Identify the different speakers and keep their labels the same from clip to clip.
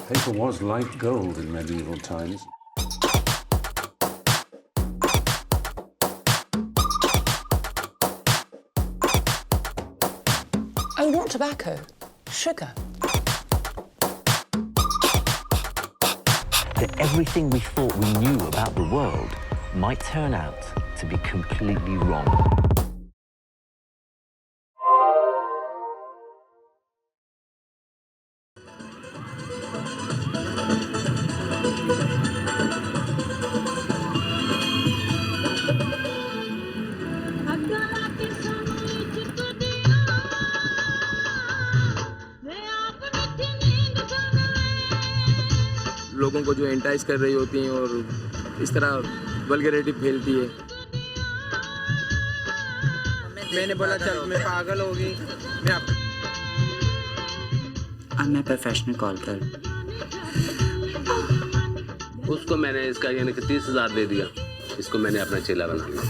Speaker 1: Paper was like gold in medieval times.
Speaker 2: Oh, not tobacco. Sugar.
Speaker 3: That everything we thought we knew about the world might turn out to be completely wrong.
Speaker 4: लोगों को जो एंटाइज कर रही होती हैं और इस तरह वल्गैरिटी फैलती है। मैंने बोला चल मैं पागल होगी मैं
Speaker 5: अब मैं प्रोफेशनल कॉल कर
Speaker 6: उसको मैंने इसका यानी कि 30,000 दे दिया। इसको मैंने अपना चेला बना लिया।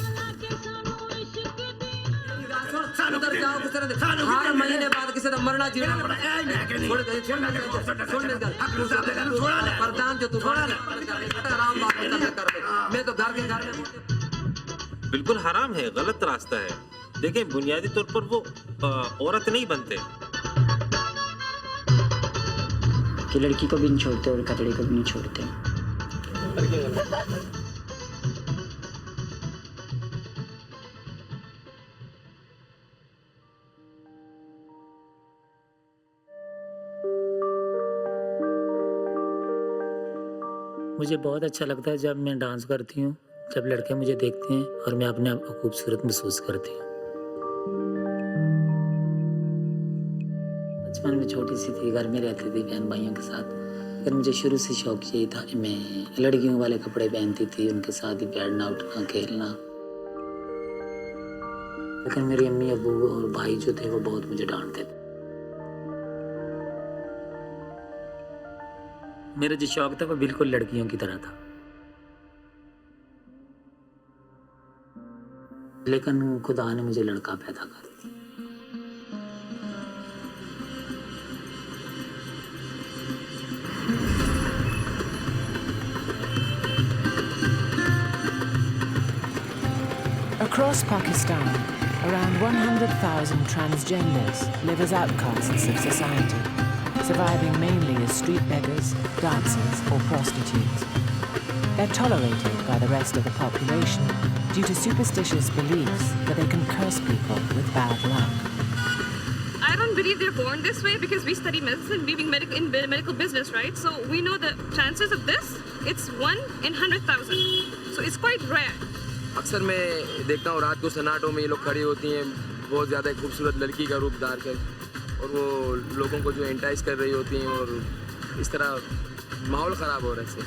Speaker 7: हर महीने बाद किसी का मरना जीना प्रधान जो तू आराम बात कर मैं तो घर के घर में
Speaker 8: बिल्कुल हराम है, गलत रास्ता है। देखिए बुनियादी तौर पर वो औरत नहीं बनते
Speaker 5: कि लड़की को भी नहीं छोड़ते और कतड़े को भी नहीं छोड़ते।
Speaker 9: मुझे बहुत अच्छा लगता है जब मैं डांस करती हूँ, जब लड़के मुझे देखते हैं और मैं अपने आप को खूबसूरत महसूस करती हूँ। बचपन में छोटी सी थी, घर में रहती थी बहन भाइयों के साथ। फिर मुझे शुरू से शौक यही था कि मैं लड़कियों वाले कपड़े पहनती थी, उनके साथ ही बैठना उठना खेलना। लेकिन मेरी अम्मी अबू और भाई जो थे वो बहुत मुझे डांटते थे। मेरा जो शौक था वो बिल्कुल लड़कियों की तरह था, लेकिन खुदा ने मुझे लड़का पैदा कर दिया।
Speaker 2: Across Pakistan, around 100,000 transgenders live as outcasts of society, surviving mainly as street beggars, dancers or prostitutes. They're tolerated by the rest of the population due to superstitious beliefs that they can curse people with bad luck.
Speaker 10: I don't believe they're born this way because we study medicine, we're in medical business, right? So we know the chances of this, it's 1 in 100,000. So it's quite rare.
Speaker 4: अक्सर मैं देखता हूँ रात को सन्नाटों में ये लोग खड़ी होती हैं बहुत ज़्यादा खूबसूरत लड़की का रूप धार कर, और वो लोगों को जो एंटाइज कर रही होती हैं और इस तरह माहौल ख़राब हो रहा है इससे।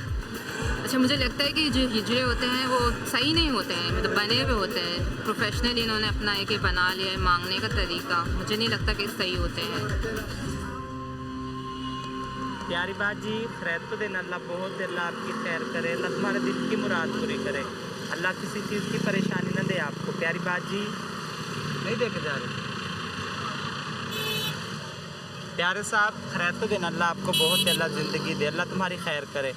Speaker 10: अच्छा, मुझे लगता है कि जो हिजड़े होते हैं वो सही नहीं होते हैं, मतलब बने हुए होते हैं। प्रोफेशनली इन्होंने अपना एक बना लिया है मांगने का तरीका, मुझे नहीं लगता कि सही होते हैं।
Speaker 11: प्यारी बात जी, खैर तो देना अल्लाह बहुत अल्लाह आपकी खैर करे, अल्लाह तुम्हारे दिल की मुराद पूरी करे, अल्लाह किसी चीज़ की परेशानी न दे आपको। प्यारी बात जी नहीं देखे जा रहे प्यारे साहब, खैर तो देना अल्लाह आपको बहुत अल्लाह ज़िंदगी दे, अल्लाह तुम्हारी खैर करे।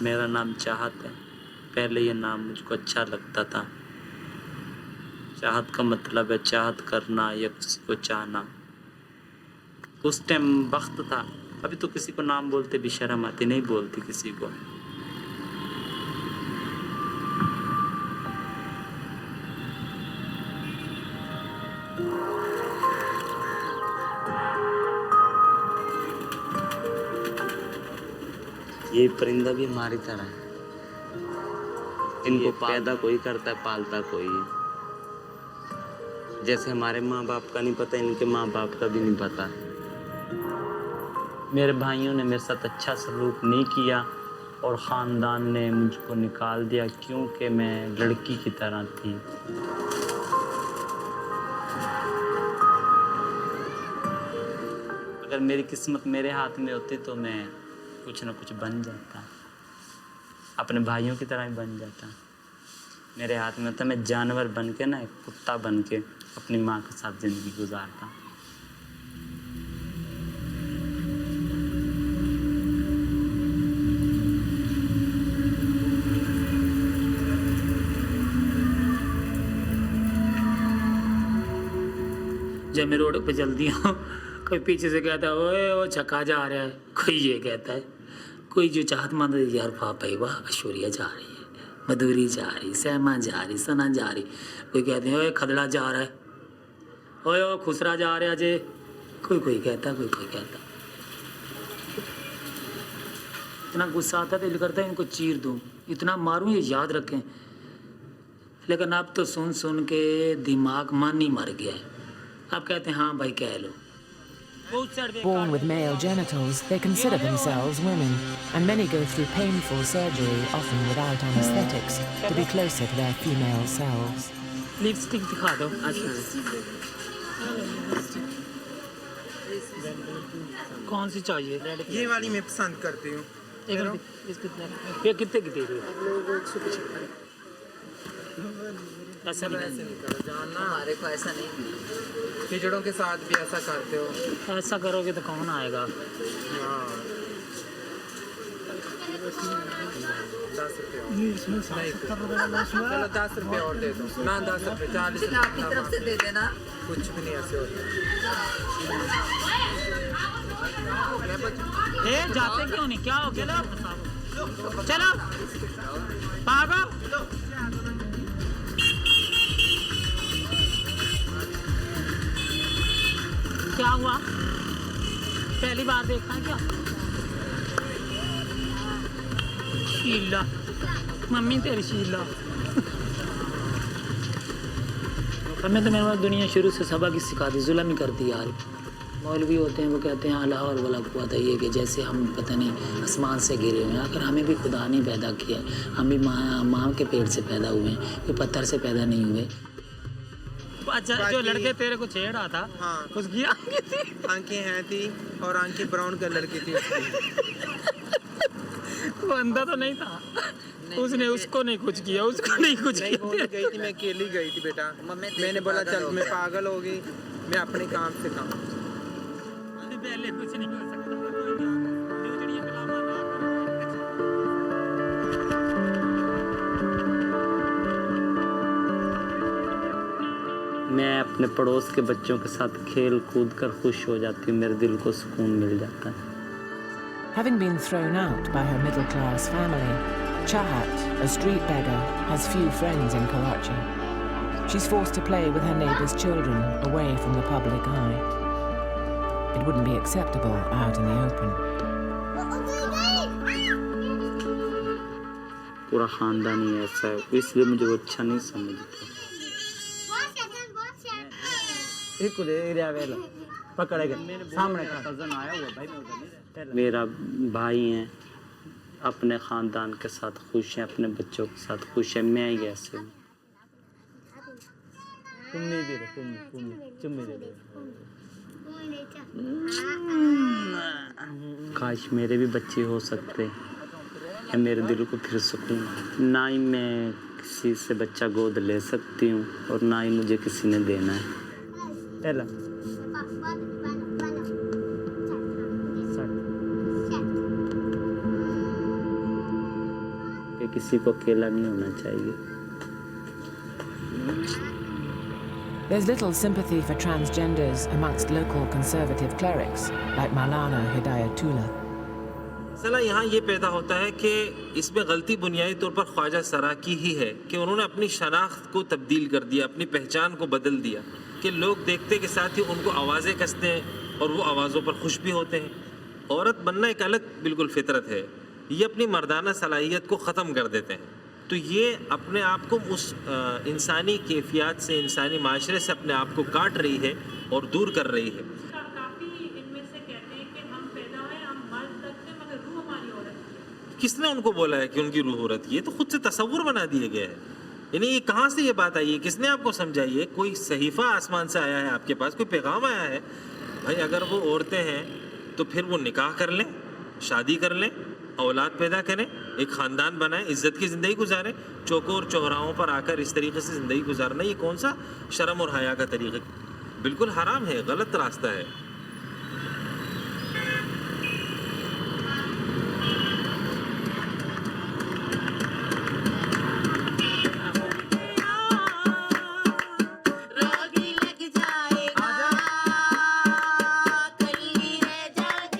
Speaker 9: मेरा नाम चाहत है। पहले ये नाम मुझको अच्छा लगता था। चाहत का मतलब है चाहत करना या किसी को चाहना। उस टाइम वक्त था, अभी तो किसी को नाम बोलते भी शर्म आती, नहीं बोलती किसी को। ये परिंदा भी हमारी तरह है, इनको पैदा कोई करता है, पालता कोई। जैसे हमारे माँ बाप का नहीं पता, इनके माँ बाप का भी नहीं पता। मेरे भाइयों ने मेरे साथ अच्छा सलूक नहीं किया और ख़ानदान ने मुझको निकाल दिया क्योंकि मैं लड़की की तरह थी। अगर मेरी किस्मत मेरे हाथ में होती तो मैं कुछ न कुछ बन जाता, अपने भाइयों की तरह ही बन जाता। मेरे हाथ में होता मैं जानवर बन के ना, एक कुत्ता बन के अपनी माँ के साथ ज़िंदगी गुजारता। जब मैं रोड पे चलती हूँ कोई पीछे से कहता है ओए वो छक्का जा रहा है, कोई ये कहता है, कोई जो चाहत मंद यार पापा वाह ऐश्वर्या जा रही है, मधुरी जा रही, सहमा जा रही, सना जा रही, कोई कहते हैं ओए खदड़ा जा रहा है, ओए ओ खुसरा जा रहा है जे, कोई कहता, कोई कहता। इतना गुस्सा आता दिल करता है इनको चीर दूँ, इतना मारूँ ये याद रखें, लेकिन अब तो सुन सुन के दिमाग मन ही मर गया है। अब कहते हैं हाँ भाई कह लो।
Speaker 2: Born with male genitals, they consider themselves women, and many go through painful surgery, often without anesthetics, to be closer to their female selves.
Speaker 9: Lipstick दिखा दो। कौन सी चाहिए?
Speaker 11: ये वाली मैं पसंद करती हूँ।
Speaker 9: ये कितने की दे रही हो? ऐसा नहीं
Speaker 7: करो जानना, हमारे को ऐसा नहीं। खिचड़ों के साथ भी ऐसा करते हो?
Speaker 9: ऐसा करोगे तो कौन आएगा?
Speaker 7: हाँ 10 रुपये नहीं, चलो 10 रुपये और दे दो ना, 10 रुपये 40 रुपये आपकी तरफ से दे देना, कुछ भी नहीं ऐसे होता।
Speaker 9: जाते क्यों नहीं? क्या हो गया? चलो भागो। क्या हुआ? पहली बार देखा है क्या? शीला, मम्मी तेरी शीला। हमें तो मेरे दुनिया शुरू से सबक ही सिखा दी, जुल्म ही करती यार। मौलवी होते हैं वो कहते हैं अल्लाह और वाला कुव्वत है, ये कि जैसे हम पता नहीं आसमान से गिरे हुए हैं, अगर हमें भी खुदा ने पैदा किया है, हम भी माँ के पेट से पैदा हुए हैं, कोई पत्थर से पैदा नहीं हुए। अच्छा जो लड़के तेरे को छेड़ रहा था, हाँ उसकी
Speaker 11: आंखें हैं थी और आंखें ब्राउन कलर की थी
Speaker 9: वो अंधा तो नहीं था, उसने उसको नहीं कुछ किया, उसको नहीं कुछ किया।
Speaker 11: गई थी, मैं अकेली गई थी बेटा, मैंने बोला चल मैं पागल हो गई, मैं अपने काम से काम।
Speaker 9: पहले कुछ नहीं हो सकता। मैं अपने पड़ोस के बच्चों के साथ खेल कूद कर खुश हो जाती हूँ, मेरे दिल को सुकून मिल जाता है।
Speaker 2: Having been thrown out by her middle-class family, Chahat, a street beggar, has few friends in Karachi. She's forced to play with her neighbours' children away from the public eye. It wouldn't be acceptable out in the open.
Speaker 9: पूरा खानदान ही ऐसा है, इसलिए मुझे वो अच्छा नहीं समझता। मेरा भाई है, अपने ख़ानदान के साथ खुश है, अपने बच्चों के साथ खुश है, मैं ही ऐसे हूँ। काश मेरे भी बच्चे हो सकते हैं, मेरे दिल को फिर सुकून। ना ही मैं किसी से बच्चा गोद ले सकती हूँ और ना ही मुझे किसी ने देना है। कि किसी को अकेला नहीं होना चाहिए।
Speaker 2: There's little sympathy for transgenders amongst local conservative clerics like Maulana Hidayatullah.
Speaker 8: मसला यहाँ ये पैदा होता है कि इसमें गलती बुनियादी तौर पर ख्वाजा सरा की ही है कि उन्होंने अपनी शनाख्त को तब्दील कर दिया, अपनी पहचान को बदल दिया कि लोग देखते के साथ ही उनको आवाज़ें कसते हैं और वो आवाज़ों पर खुश भी होते हैं। औरत बनना एक अलग बिल्कुल फितरत है, ये अपनी मर्दाना सलाहियत को ख़त्म कर देते हैं। तो ये अपने आप को उस इंसानी कैफियत से, इंसानी माशरे से अपने आप को काट रही है और दूर कर रही है। किसने उनको बोला है कि उनकी रूह औरत? ये तो खुद से तसव्वुर बना दिया गया है। यानी ये कहाँ से ये बात आई है? किसने आपको समझाई है? कोई सहीफ़ा आसमान से आया है आपके पास, कोई पैगाम आया है? भाई अगर वो औरतें हैं तो फिर वो निकाह कर लें, शादी कर लें, औलाद पैदा करें, एक ख़ानदान बनाए, इज्जत की ज़िंदगी गुजारें। चौकोर चौराहों पर आकर इस तरीके से ज़िंदगी गुजारना, ये कौन सा शर्म और हया का तरीक़ा? बिल्कुल हराम है, गलत रास्ता है।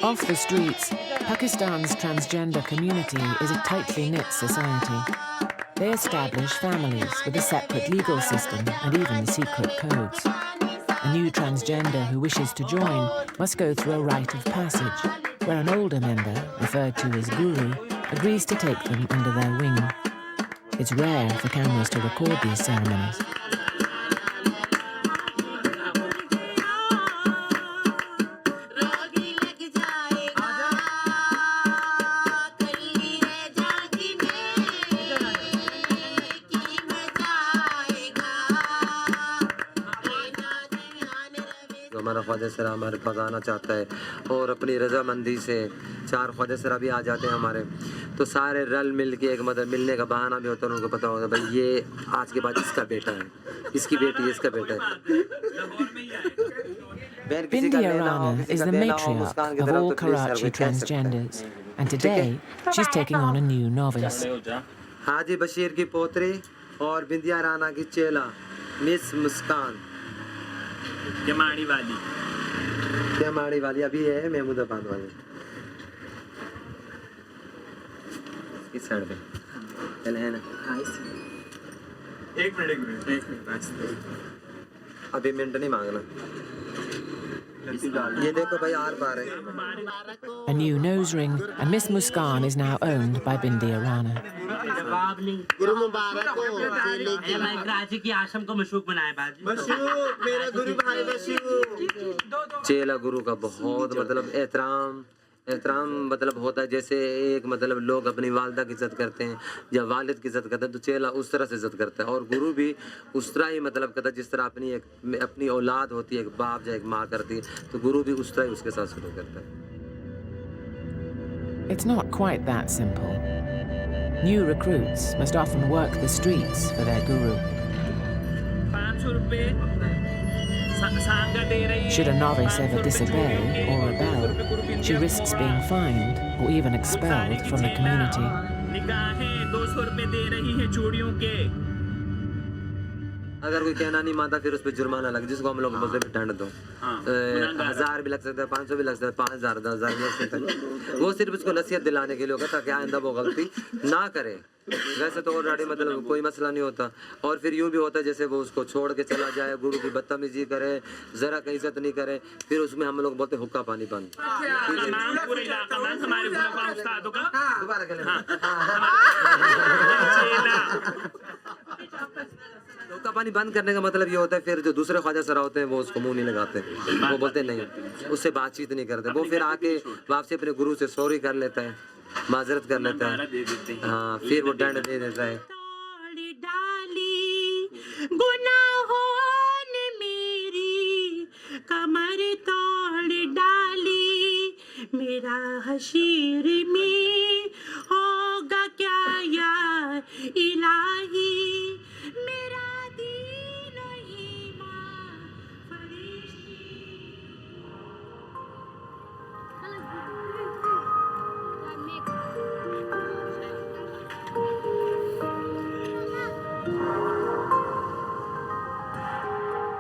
Speaker 2: Off the streets, Pakistan's transgender community is a tightly knit society. They establish families with a separate legal system and even secret codes. A new transgender who wishes to join must go through a rite of passage, where an older member, referred to as Guru, agrees to take them under their wing. It's rare for cameras to record these ceremonies.
Speaker 12: हमारा ख्वाजा सरा हमारे पास आना चाहता है और अपनी रजामंदी से 4 ख्वाजा सरा भी आ जाते हैं हमारे, तो सारे रल मिल के एक मतलब मिलने का बहाना भी होता है। उनको पता होगा भाई ये आज के बाद इसका बेटा है, इसकी बेटी है, इसका बेटा है।
Speaker 2: Bindia Rana is the matriarch of all Karachi transgenders, and today she's taking on a new novice.
Speaker 12: हाजी बशीर की पोतरी और बिंदिया राना की चेला मिस मुस्कान जमाड़ी वाली अभी है महमूदाबाद वाली इस साइड पे चले है ना। एक मिनट अभी मिनट नहीं मांगना। ये देखो भाई आर पार है।
Speaker 2: A new nose ring, and Miss Muskan is now owned by Bindia Rana.
Speaker 13: गुरु मुबारक हो। मैं कराची की आश्रम को मशहूर बनाया बाजी। मशहूर मेरा गुरु भाई मशहूर।
Speaker 12: चेला गुरु का बहुत मतलब एहतराम मतलब होता है, जैसे एक मतलब लोग अपनी वालदा की इज्जत करते हैं या वालिद की इज्जत करते हैं, तो चेला उस तरह से इज्जत करता है। और गुरु भी उस तरह ही मतलब करता है जिस तरह अपनी औलाद होती है, एक बाप या एक माँ करती है, तो गुरु भी उस तरह ही उसके साथ शुरू करता है।
Speaker 2: It's not quite that simple. New recruits must often work the streets for their guru. Should a novice ever disobey or rebel, she risks being fined or even expelled from the community.
Speaker 12: अगर कोई कहना नहीं मानता फिर उस पर जुर्माना लगे, जिसको हम लोग बोलते हैं दंड दो। 1000 भी लग सकता है, 500 भी लग सकता है, 5000 10,000 भी लग सकता है। वो सिर्फ उसको नसीहत दिलाने के लिए होगा ताकि आइंदा वो गलती ना करे। वैसे तो ऑलरेडी मतलब कोई मसला नहीं होता। और फिर यूँ भी होता है जैसे वो उसको छोड़ के चला जाए, गुरु की बदतमीजी करे, ज़रा कहीं इज्जत नहीं करे, फिर उसमें हम लोग बोलते हुक्का पानी बंद। हुक्का पानी बंद करने का मतलब ये होता है फिर जो दूसरे ख्वाजा सरा होते हैं वो उसको मुंह नहीं लगाते, वो बोलते नहीं, उससे बातचीत नहीं करते। वो फिर आके वापसी अपने गुरु से सॉरी कर लेता है, माजरत कर लेता है, हाँ फिर वो दंड दे देता है।
Speaker 14: गुनाहों ने मेरी कमर तोड़ डाली, मेरा हशीर में होगा क्या यार इलाही, मेरा दीन ईमान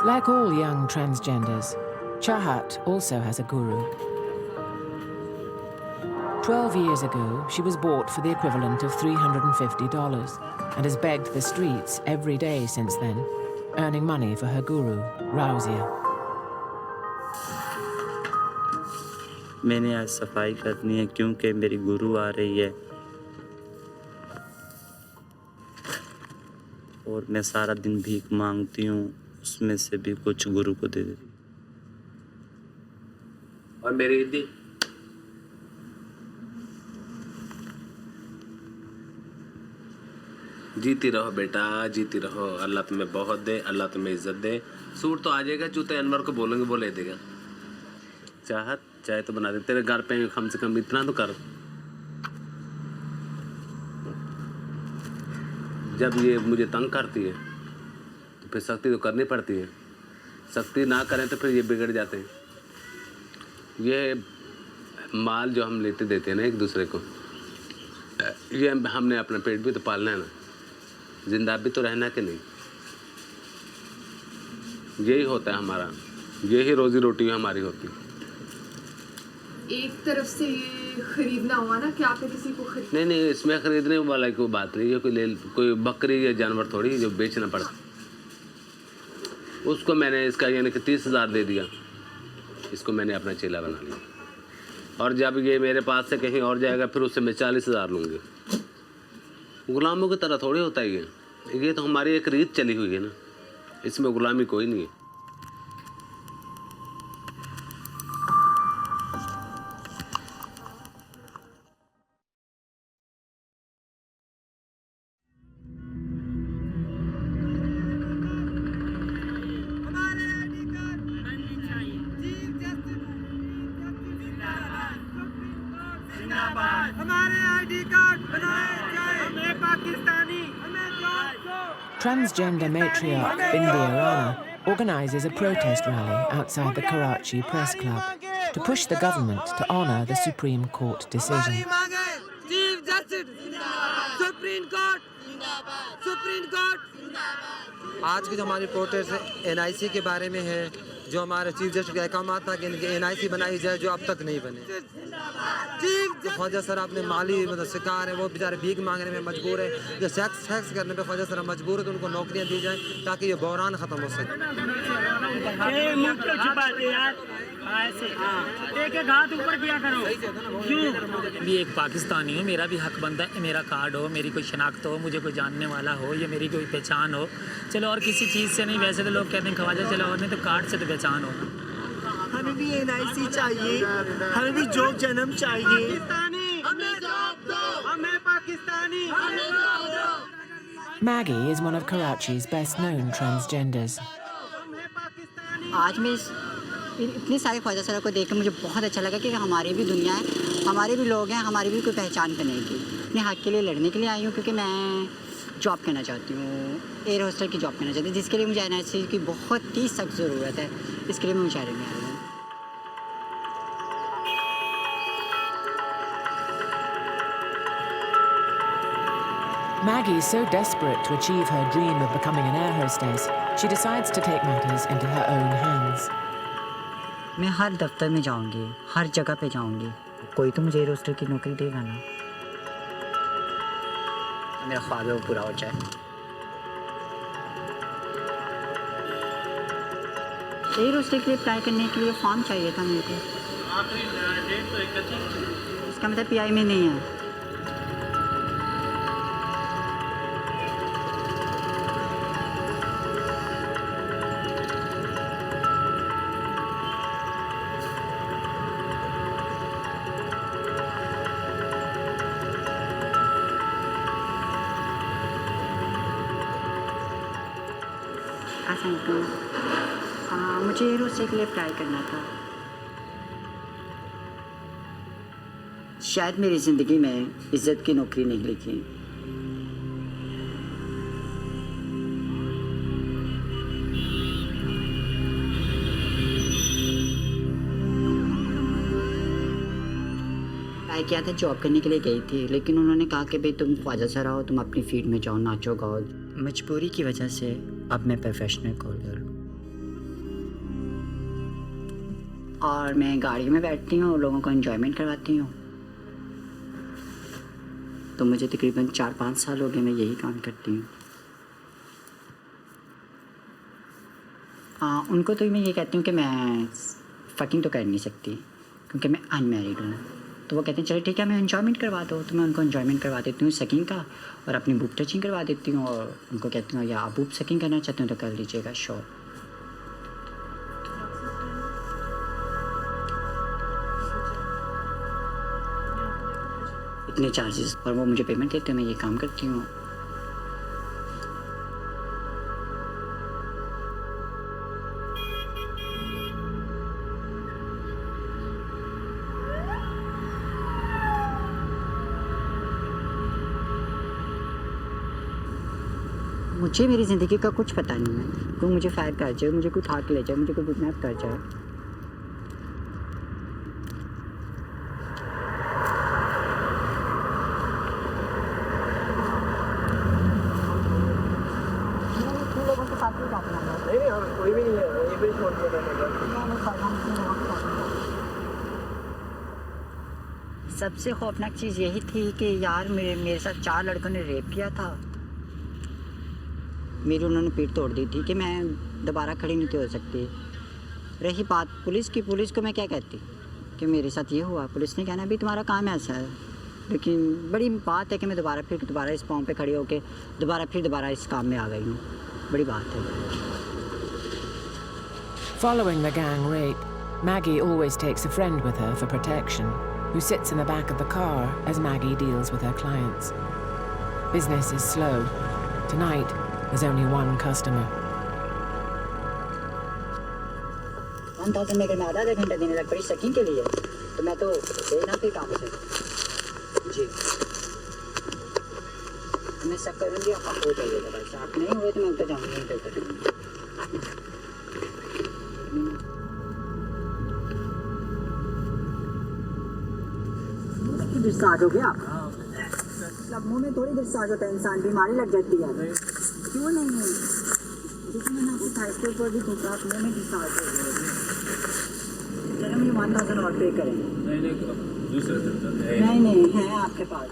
Speaker 2: Like all young transgenders, Chahat also has a guru. 12 years ago, she was bought for the equivalent of $350 and has begged the streets every day since then, earning money for her guru, Rauzia.
Speaker 15: मैंने आज सफाई करनी है क्योंकि मेरी गुरु आ रही है और मैं सारा दिन भीख मांगती हूँ, उसमें से भी कुछ गुरु को दे देती।
Speaker 6: और मेरी ईदी जीती रहो बेटा, जीती रहो। अल्लाह तुम्हें बहुत दे, अल्लाह तुम्हें इज्जत दे। सूट तो आ जाएगा, जूते अनवर को बोलेंगे वो ले देगा। चाहत चाहे तो बना दे, तेरे घर पे कम से कम इतना तो कर। जब ये मुझे तंग करती है तो फिर सख्ती तो करनी पड़ती है। सख्ती ना करें तो फिर ये बिगड़ जाते हैं। ये माल जो हम लेते देते हैं ना एक दूसरे को, ये हमने अपना पेट भी तो पालना है ना, जिंदा भी तो रहना कि नहीं। यही होता है हमारा, यही रोजी रोटी हमारी होती है।
Speaker 10: एक तरफ से ये खरीदना हुआ ना कि आपने किसी को खरीद।
Speaker 6: नहीं, इसमें खरीदने वाला कोई बात नहीं है। कोई बकरी या जानवर थोड़ी जो बेचना पड़ता। उसको मैंने इसका यानी कि 30,000 दे दिया, इसको मैंने अपना चेला बना लिया। और जब ये मेरे पास से कहीं और जाएगा फिर उससे मैं 40,000 लूँगी। गुलामों की तरह थोड़ी होता है ये तो हमारी एक रीत चली हुई है ना, इसमें गुलामी कोई नहीं है।
Speaker 2: Transgender matriarch Bindi Arana organises a protest rally outside the Karachi Press Club to push the government to honour the Supreme Court decision.
Speaker 12: Chief Justice, Supreme Court, Supreme Court. आज की जो हमारी प्रोटेस्ट है NIC के बारे में है, जो हमारे चीफ जस्टिस का अहकाम था कि इनकी NIC बनाई जाए जो अब तक नहीं बने। जो ख्वाजा सर अपने माली मतलब शिकार है, वो बेचारे भीख मांगने में मजबूर है। जो सेक्स करने पे ख्वाजा सर मजबूर है तो उनको नौकरियां दी जाएं ताकि ये बहरान ख़त्म हो सके।
Speaker 9: एक हाथ ऊपर किया करो। क्यों? भी एक पाकिस्तानी हूँ, मेरा भी हक बनता है, मेरा कार्ड हो, मेरी कोई शनाख्त हो, मुझे कोई जानने वाला हो, ये मेरी कोई पहचान हो। चलो और किसी चीज़ से नहीं, वैसे तो लोग कहते हैं ख्वाजा चलो, और नहीं तो कार्ड से तो पहचान हो।
Speaker 13: हमें भी NIC चाहिए, हमें भी जोग जन्म चाहिए। हमें Pakistani.
Speaker 2: Maggie is one of Karachi's best-known transgenders.
Speaker 5: आज मैं इतने सारे ख्वाजा सरा को देख कर मुझे बहुत अच्छा लगा कि हमारी भी दुनिया है, हमारे भी लोग हैं, हमारी भी कोई पहचान बनेगी। अपने हक के लिए लड़ने के लिए आई हूँ क्योंकि मैं जॉब करना चाहती हूँ, एयर होस्टल की जॉब करना चाहती हूँ, जिसके लिए मुझे NIC की बहुत ही सख्त ज़रूरत है। इसके लिए मैं मुशायरे में आई हूँ।
Speaker 2: Maggie is so desperate to achieve her dream of becoming an air hostess, she decides to take matters into her own hands.
Speaker 5: मैं हर दफ्तर में जाऊंगी, हर जगह पे जाऊंगी, कोई तो मुझे एयर होस्टल की नौकरी देगा ना। मेरा ख्वाब है वो पूरा हो जाए। एयर होस्टल के लिए अप्लाई करने के लिए फॉर्म चाहिए था मेरे को। इसका मतलब PI में नहीं है। मुझे एयर होस्टल के लिए अप्लाई करना था। शायद मेरी ज़िंदगी में इज्जत की नौकरी नहीं लिखी। अप्लाई किया था, जॉब करने के लिए गई थी, लेकिन उन्होंने कहा कि भाई तुम ख्वाजा सरा हो, तुम अपनी फील्ड में जाओ, नाचो गाओ। मजबूरी की वजह से अब मैं प्रोफेशनल कॉलर हूँ और मैं गाड़ी में बैठती हूँ और लोगों को एंजॉयमेंट करवाती हूँ। तो मुझे तकरीबन 4-5 साल हो गए मैं यही काम करती हूँ। उनको तो मैं ये कहती हूँ कि मैं फकिंग तो कर नहीं सकती क्योंकि मैं अनमैरिड हूँ। तो वो कहते हैं चलो ठीक है, मैं एंजॉयमेंट करवा दो। तो मैं उनको एंजॉयमेंट करवा देती हूँ सकिंग का, और अपनी बूब टचिंग करवा देती हूँ। और उनको कहती हूँ या आप बूब सकिंग करना चाहते हो तो कर लीजिएगा, श्योर। इतने चार्जेस और वो मुझे पेमेंट देते हैं, मैं ये काम करती हूँ। मुझे मेरी ज़िंदगी का कुछ पता नहीं है। कोई मुझे फायर कर जाए, मुझे कोई उठा के ले जाए, मुझे कोई किडनैप कर जाए।
Speaker 7: कोई भी नहीं है, ये भी छोड़ दिया।
Speaker 5: सबसे खौफनाक चीज़ यही थी कि यार मेरे साथ 4 लड़कों ने रेप किया था। मेरी उन्होंने पीठ तोड़ दी थी कि मैं दोबारा खड़ी नहीं हो सकती। रही बात पुलिस की, पुलिस को मैं क्या कहती कि मेरे साथ ये हुआ, पुलिस ने कहना भी तुम्हारा काम ऐसा है। लेकिन बड़ी बात है कि मैं दोबारा इस पाँव पे खड़ी होकर दोबारा इस काम में आ गई हूँ। बड़ी बात है।
Speaker 2: Following the gang rape, Maggie always takes a friend with her for protection, who sits in the back of the car as Maggie deals with her clients. Business is slow. Tonight, there's only one customer.
Speaker 5: 1000 में अगर मैं आधा घंटा देने लग पड़ी sucking के लिए तो मैं तो देना पे काम से जी मैं सब करूँगी। आप हो जाइएगा बस, आप नहीं हुए तो मैं उतर जाऊँगी। डिस्चार्ज हो गया आप मुँह में थोड़ी डिस्चार्ज होता है, इंसान बीमारी लग जाती है। क्यों नहीं है? देखिए मैंने आपको थाइस्टर पर भी पूछा, आप मुँह में डिस्चार्ज हो गया। चलो मुझे 1000 और पे करें। नहीं है आपके पास।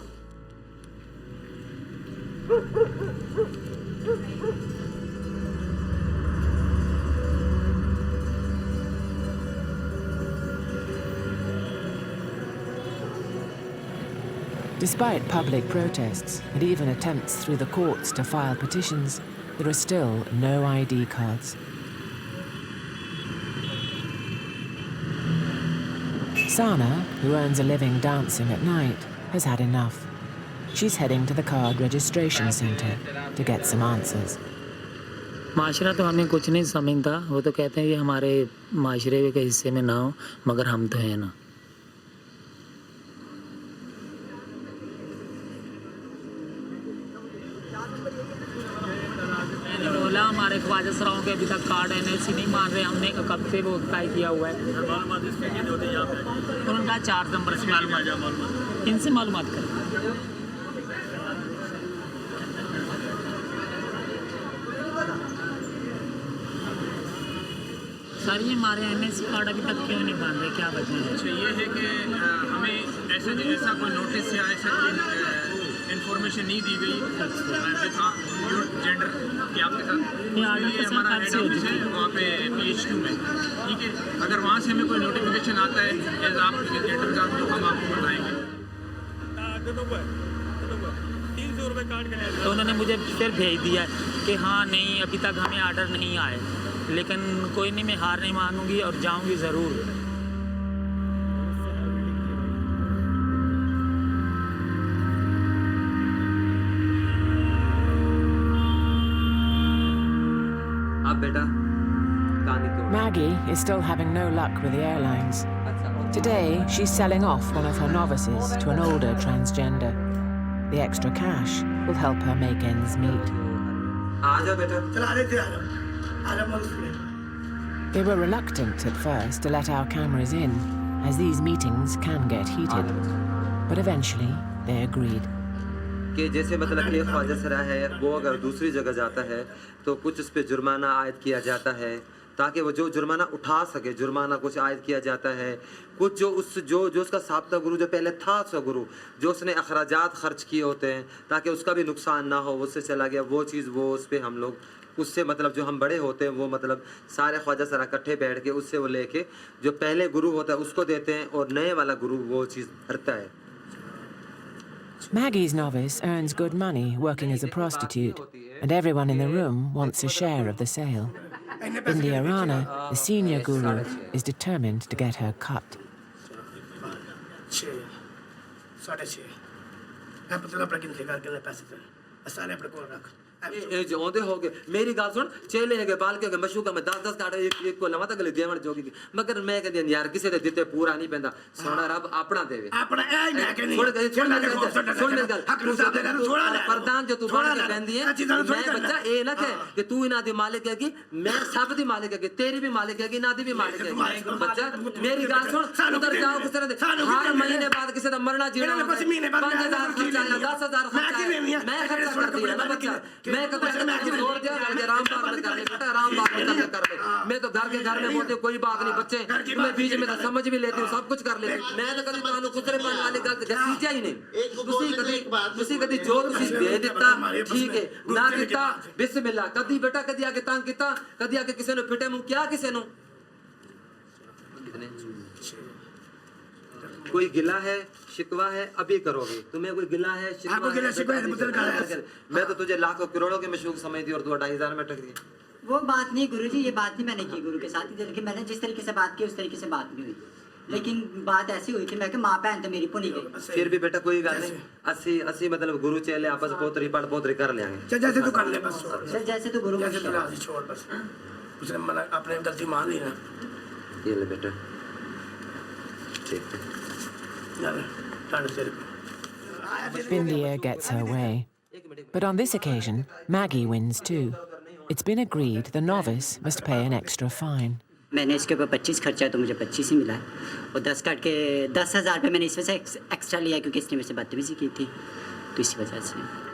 Speaker 2: Despite public protests and even attempts through the courts to file petitions, there are still no ID cards. Sana, who earns a living dancing at night, has had enough. She's heading to the card registration center to get some answers.
Speaker 9: माशरा तो हमें कुछ नहीं समझता, वो तो कहते हैं कि हमारे माशरे के हिस्से में ना हो, मगर हम तो हैं ना। बोला हमारे ख्वाजा सराओं के अभी तक कार्ड NLC नहीं मान रहे, हमने कब से वो तय किया हुआ है। उनका 4 नंबर से मालूम, इनसे मालूमात करें। सर ये हमारे NLC कार्ड अभी तक क्यों नहीं बन रहे, क्या वजह है?
Speaker 16: अच्छा ये है कि हमें ऐसा कोई नोटिस या ऐसा कोई इन्फॉर्मेशन नहीं दी गई योर जेंडर कि आपके साथ। ये हमारा हेड ऑफिस है वहाँ पे PH2 में, ठीक है। अगर वहाँ से हमें कोई नोटिफिकेशन आता है एज आपके जेंडर का तो हम आपको बताएंगे।
Speaker 9: तो उन्होंने मुझे फिर भेज दिया कि हाँ नहीं अभी तक हमें आर्डर नहीं आए, लेकिन कोई नहीं, मैं हार नहीं मानूंगी और जाऊंगी ज़रूर।
Speaker 12: अब बेटा कहानी तो
Speaker 2: Maggie is still having no luck with the airlines. Today, she's selling off one of her novices to an older transgender. The extra cash will help her make ends meet. They were reluctant at first to let our cameras in, as these meetings can get heated. But eventually, they agreed.
Speaker 12: कि जैसे मतलब कि ख्वाजा सरा है, वो अगर दूसरी जगह जाता है तो कुछ उस पर जुर्माना आयद किया जाता है ताकि वो जो जुर्माना उठा सके, जुर्माना कुछ आयद किया जाता है। कुछ जो उसका साबता गुरु जो पहले था, उसका गुरु जो उसने अखराजात खर्च किए होते हैं ताकि उसका भी नुकसान ना हो, उससे चला गया वो चीज़, वो उस पर हम लोग उससे मतलब जो हम बड़े होते हैं वो मतलब सारे ख्वाजा सरा इकट्ठे बैठ के उससे वो लेके जो पहले गुरु होता है उसको देते हैं और नए वाला गुरु वो चीज़ भरता है।
Speaker 2: Maggie's novice earns good money working as a prostitute, and everyone in the room wants a share of the sale. India Rana, the senior guru, is determined to get her cut.
Speaker 17: 6.5 मैं पतला अपना गिनती करके पैसे सारे अपने को रख
Speaker 12: ए जो ओंदे हो गए मेरी गाल सुन चेले है बाल के मशूका में 10 काट एक को लवा तक ले देवण जोगी मगर मैं कहंदी यार किसे दे दिते पूरा नहीं पैंदा सोना रब अपना देवे
Speaker 17: अपना ए मैं कहनी
Speaker 12: सुन मेरी गल प्रधान जो तू बन के कहंदी है मैं बच्चा ए ना कह कि तू इना दी मालिक है कि मैं सब दी मालिक है कि तेरी भी मालिक है कि ना दी भी मालिक है बच्चा मेरी गाल सुन उधर जाओ किस तरह हर महीने बाद किसी दा मरना जीना 5000 खर्चा 10000 खर्चा मैं खर्चा कर दिया ना बच्चा मैं कहता हूं छोड़ दिया आराम बाग में कर ले बेटा आराम बाग में कर ले मैं तो घर के घर में बोलते कोई बात नहीं बच्चे मैं बीच में तो समझ भी लेती हूं सब कुछ कर लेती हूं मैं तो कभी तानु कुतरे पाने वाली गल सीखा ही नहीं तुसी कदी जो तुसी दे दिता ठीक है ना दिता बिस्मिल्लाह कदी बेटा कदी आके तंग किता कदी आके किसी ने पिटे मुंह क्या किसी ने कोई गिला है शिकवा है अभी करोगे तुम्हें कोई गिला है शिकवा है मैं तो तुझे लाखों करोड़ों के मशूक समझती और तू 2500 में टक दी
Speaker 5: वो बात नहीं गुरुजी ये बात नहीं मैंने की गुरु के साथ ही मैंने जिस तरीके से बात की उस तरीके से बात नहीं हुई लेकिन बात ऐसी हुई थी मैं कि माँ भैन तो मेरी पुनी गई
Speaker 12: फिर भी बेटा कोई गल नहीं असि मतलब गुरु चेले आपस पोतरी पढ़ पोतरी कर लेंगे
Speaker 17: जैसे तू कर ले बस
Speaker 5: जैसे तू गुरु
Speaker 17: छोड़ बस उसने मना अपने गलती मान ली ना
Speaker 12: ये ले बेटा ठीक है
Speaker 2: Bindia gets her way. But on this occasion, Maggie wins too. It's been agreed the novice must pay an extra fine.
Speaker 5: मैंने इसके ऊपर 25 खर्चा तो मुझे 25 ही मिला है और 10 काट के 10,000 पे मैंने इसमें से एक्स्ट्रा लिया क्योंकि इसने मेरे से बदतमीजी की थी तो इसी वजह से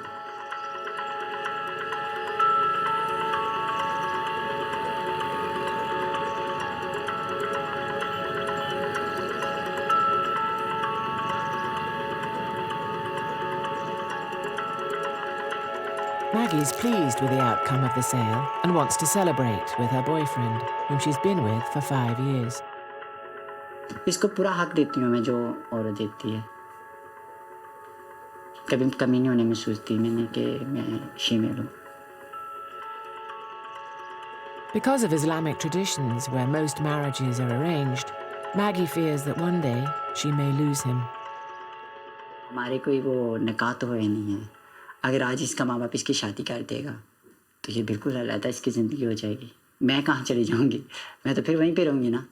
Speaker 2: Maggie is pleased with the outcome of the sale and wants to celebrate with her boyfriend, whom she's been with for 5 years.
Speaker 5: इसको पूरा हक देती हूँ मैं जो औरत देती है कभी कमी नहीं होने में सोचती मैंने कि मैं शीमेल हूँ
Speaker 2: Because of Islamic traditions where most marriages are arranged, Maggie fears that one day she may lose him.
Speaker 5: हमारे कोई वो निकाह तो हुए नहीं है अगर आज इसका माँ बाप इसकी शादी कर देगा तो ये बिल्कुल अलग इसकी ज़िंदगी हो जाएगी मैं कहाँ चली जाऊँगी मैं तो फिर वहीं पे रहूँगी ना